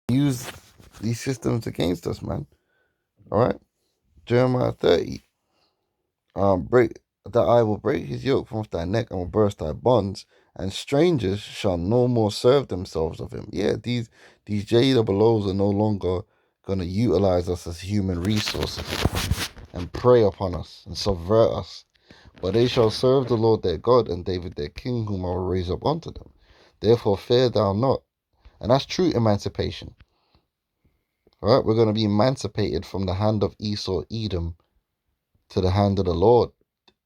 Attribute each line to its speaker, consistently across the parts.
Speaker 1: use these systems against us, man. All right. Jeremiah 30. Break that I will break his yoke from off thy neck and will burst thy bonds, and strangers shall no more serve themselves of him. Yeah, these JWOs are no longer gonna utilize us as human resources and prey upon us and subvert us. But they shall serve the Lord their God and David their king, whom I will raise up unto them. Therefore fear thou not. And that's true emancipation. All right, we're going to be emancipated from the hand of Esau, Edom, to the hand of the Lord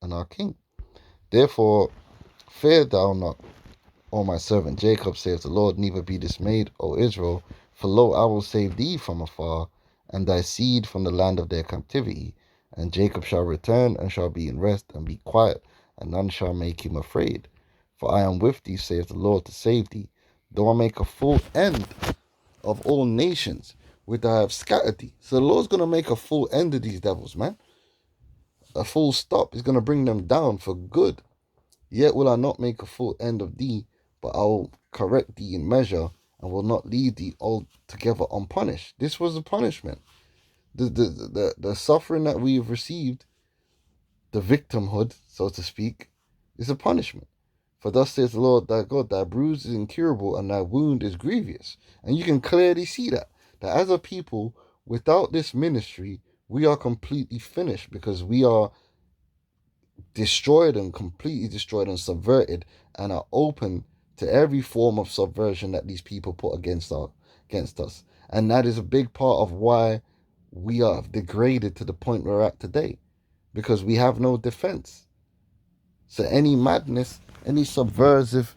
Speaker 1: and our King. Therefore, fear thou not, O my servant Jacob, saith the Lord, neither be dismayed, O Israel, for lo, I will save thee from afar, and thy seed from the land of their captivity. And Jacob shall return, and shall be in rest, and be quiet, and none shall make him afraid. For I am with thee, saith the Lord, to save thee, though I make a full end of all nations, which I have scattered thee. So the Lord's going to make a full end of these devils, man. A full stop. He's going to bring them down for good. Yet will I not make a full end of thee, but I will correct thee in measure, and will not leave thee altogether unpunished. This was a punishment. The suffering that we have received, the victimhood, so to speak, is a punishment. For thus says the Lord thy God, thy bruise is incurable, and thy wound is grievous. And you can clearly see that as a people, without this ministry, we are completely finished, because we are destroyed and completely destroyed and subverted, and are open to every form of subversion that these people put against us. And that is a big part of why we are degraded to the point we're at today, because we have no defense. So any madness, any subversive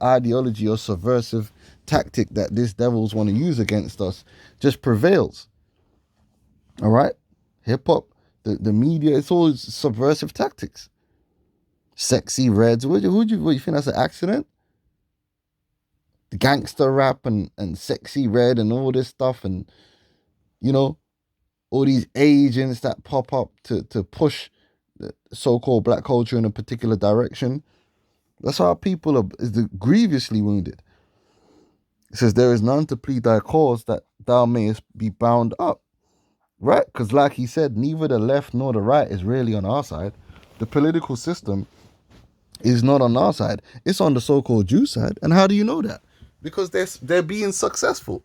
Speaker 1: ideology or subversive tactic that these devils want to use against us just prevails. All right? Hip-hop, the media, it's all subversive tactics. Sexy Reds, what you think that's an accident? The gangster rap and Sexy Red and all this stuff, and you know, all these agents that pop up to push the so-called black culture in a particular direction. That's how people is grievously wounded. It says, there is none to plead thy cause, that thou mayest be bound up. Right? Because like he said, neither the left nor the right is really on our side. The political system is not on our side. It's on the so-called Jew side. And how do you know that? Because they're being successful.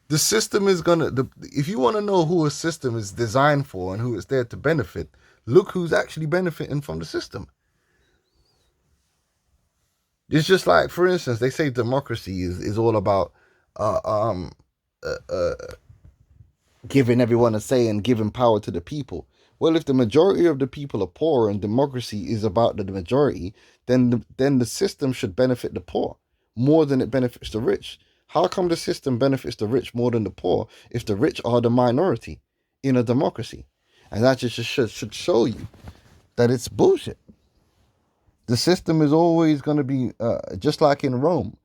Speaker 1: The system is if you want to know who a system is designed for and who it's there to benefit, look who's actually benefiting from the system. It's just like, for instance, they say democracy is all about giving everyone a say and giving power to the people. Well, if the majority of the people are poor and democracy is about the majority, then the system should benefit the poor more than it benefits the rich. How come the system benefits the rich more than the poor if the rich are the minority in a democracy? And that just should show you that it's bullshit. The system is always going to be just like in Rome.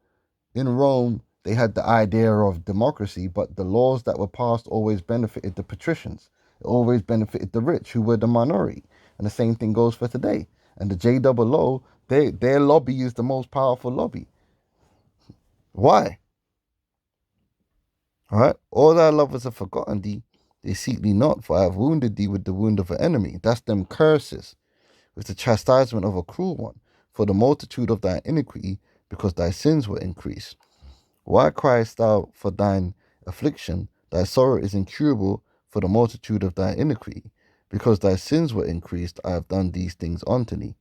Speaker 1: In Rome, they had the idea of democracy, but the laws that were passed always benefited the patricians. It always benefited the rich, who were the minority. And the same thing goes for today. And the JOO, their lobby is the most powerful lobby. Why? All right? All thy lovers have forgotten thee. They seek thee not, for I have wounded thee with the wound of an enemy. That's them curses, with the chastisement of a cruel one, for the multitude of thy iniquity, because thy sins were increased. Why criest thou for thine affliction? Thy sorrow is incurable for the multitude of thy iniquity. Because thy sins were increased, I have done these things unto thee.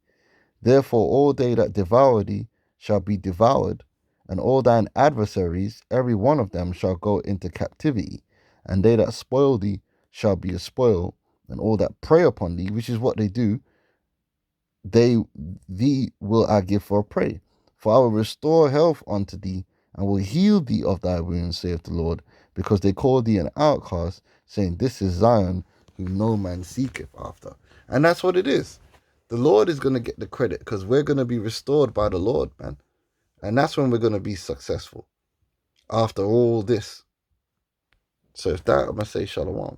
Speaker 1: Therefore all they that devour thee shall be devoured, and all thine adversaries, every one of them, shall go into captivity. And they that spoil thee shall be a spoil, and all that prey upon thee, which is what they do, thee will I give for a prey. For I will restore health unto thee, and will heal thee of thy wounds, saith the Lord, because they call thee an outcast, saying, this is Zion, whom no man seeketh after. And that's what it is. The Lord is going to get the credit, because we're going to be restored by the Lord, man. And that's when we're going to be successful, after all this. So if that, I'm going to say shalom.